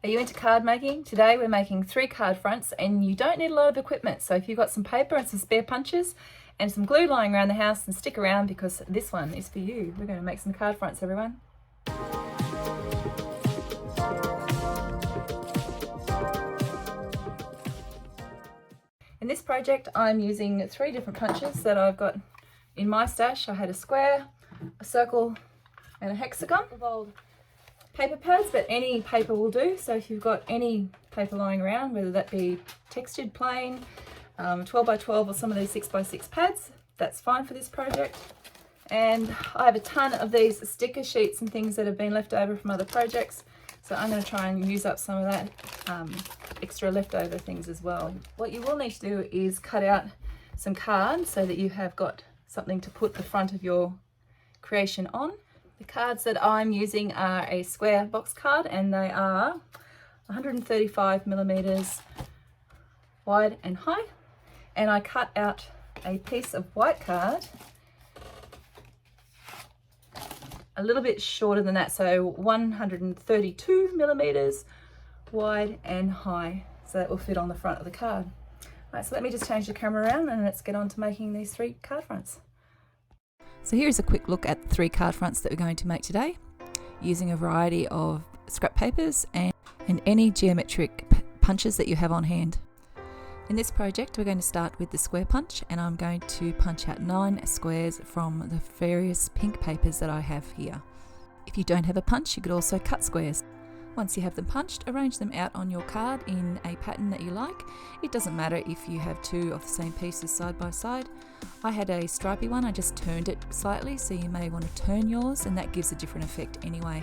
Are you into card making? Today we're making 3 card fronts and you don't need a lot of equipment. So if you've got some paper and some spare punches and some glue lying around the house, then stick around because this one is for you. We're going to make some card fronts, everyone. In this project I'm using 3 different punches that I've got in my stash. I had a square, a circle and a hexagon of old paper pads, but any paper will do. So if you've got any paper lying around, whether that be textured, plain, 12 by 12 or some of these 6 by 6 pads, that's fine for this project. And I have a ton of these sticker sheets and things that have been left over from other projects, so I'm going to try and use up some of that extra leftover things as well. What you will need to do is cut out some cards so that you have got something to put the front of your creation on. The cards that I'm using are a square box card and they are 135 millimeters wide and high. And I cut out a piece of white card a little bit shorter than that, so 132 millimeters wide and high, so that will fit on the front of the card. Right, so let me just change the camera around and let's get on to making these 3 card fronts. So here's a quick look at the 3 card fronts that we're going to make today, using a variety of scrap papers and any geometric punches that you have on hand. In this project we're going to start with the square punch, and I'm going to punch out 9 squares from the various pink papers that I have here. If you don't have a punch, you could also cut squares. Once you have them punched, arrange them out on your card in a pattern that you like. It doesn't matter if you have 2 of the same pieces side by side. I had a stripy one, I just turned it slightly, so you may want to turn yours and that gives a different effect anyway.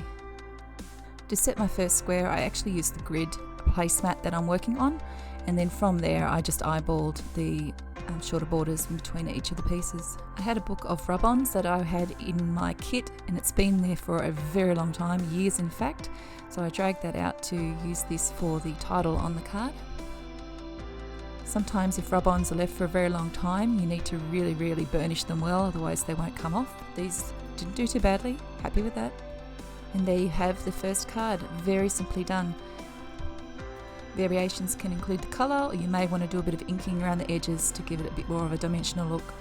To set my first square, I actually used the grid placemat that I'm working on, and then from there I just eyeballed the shorter borders in between each of the pieces. I had a book of rub-ons that I had in my kit and it's been there for a very long time, years in fact, so I dragged that out to use this for the title on the card. Sometimes if rub-ons are left for a very long time, you need to really burnish them well, otherwise they won't come off. These didn't do too badly, happy with that. And there you have the first card, very simply done. Variations can include the colour, or you may want to do a bit of inking around the edges to give it a bit more of a dimensional look.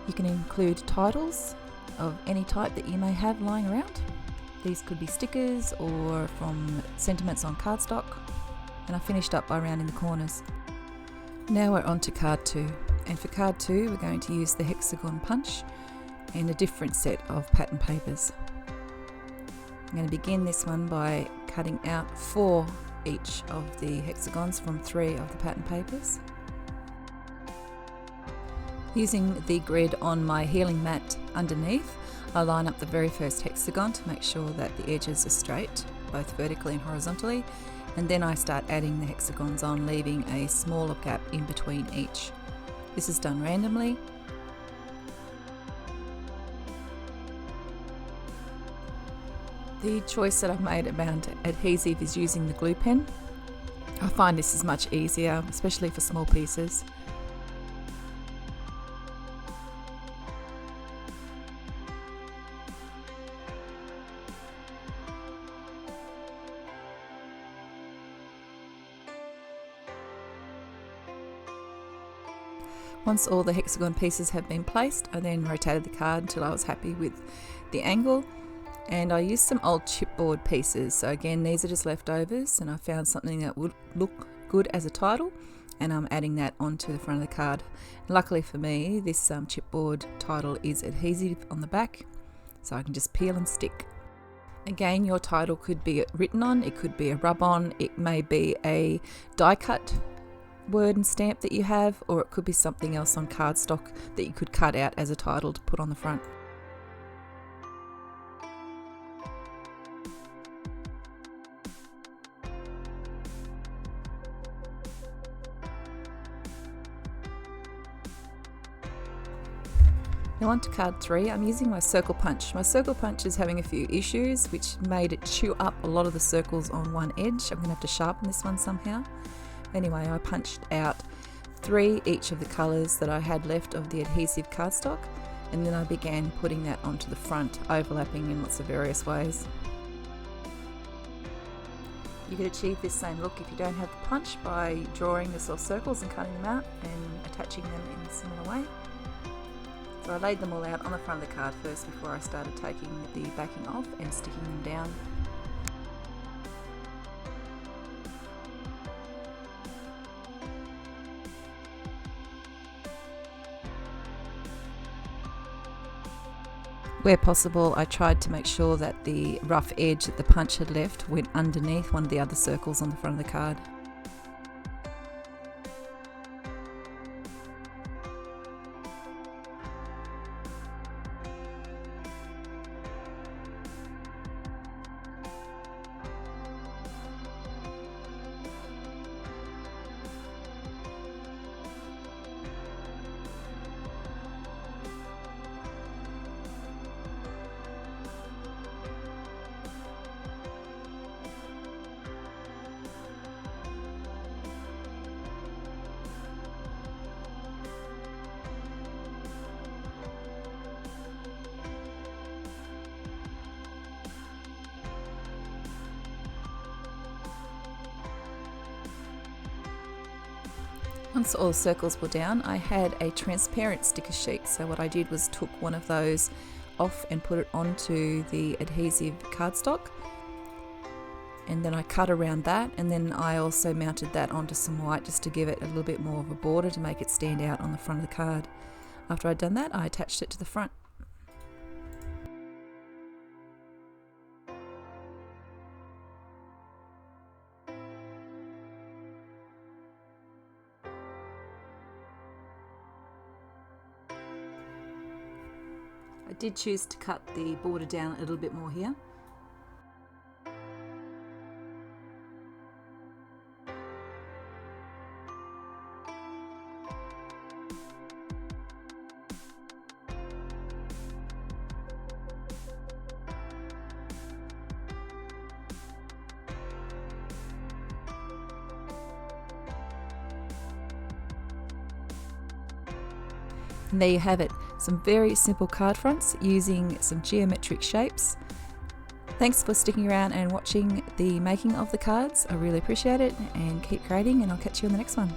You can include titles of any type that you may have lying around. These could be stickers or from sentiments on cardstock. And I finished up by rounding the corners. Now we're on to card 2, and for card 2 we're going to use the hexagon punch and a different set of pattern papers. I'm going to begin this one by cutting out 4 each of the hexagons from 3 of the pattern papers. Using the grid on my healing mat underneath, I line up the very first hexagon to make sure that the edges are straight, both vertically and horizontally, and then I start adding the hexagons on, leaving a smaller gap in between each. This is done randomly. The choice that I've made about adhesive is using the glue pen. I find this is much easier, especially for small pieces. Once all the hexagon pieces have been placed, I then rotated the card until I was happy with the angle, and I used some old chipboard pieces. So again, these are just leftovers, and I found something that would look good as a title, and I'm adding that onto the front of the card. Luckily for me, this chipboard title is adhesive on the back, so I can just peel and stick. Again, your title could be written on, it could be a rub-on, it may be a die-cut word and stamp that you have, or it could be something else on cardstock that you could cut out as a title to put on the front. Now on to card 3, I'm using my circle punch. My circle punch is having a few issues which made it chew up a lot of the circles on one edge. I'm going to have to sharpen this one somehow. Anyway, I punched out 3 each of the colours that I had left of the adhesive cardstock, and then I began putting that onto the front, overlapping in lots of various ways. You could achieve this same look if you don't have the punch by drawing the sort of circles and cutting them out and attaching them in a similar way. So I laid them all out on the front of the card first before I started taking the backing off and sticking them down. Where possible, I tried to make sure that the rough edge that the punch had left went underneath one of the other circles on the front of the card. Once all the circles were down, I had a transparent sticker sheet, so what I did was took one of those off and put it onto the adhesive cardstock, and then I cut around that, and then I also mounted that onto some white just to give it a little bit more of a border to make it stand out on the front of the card. After I'd done that, I attached it to the front. I did choose to cut the border down a little bit more here. And there you have it, some very simple card fronts using some geometric shapes. Thanks for sticking around and watching the making of the cards. I really appreciate it, and keep creating, and I'll catch you on the next one.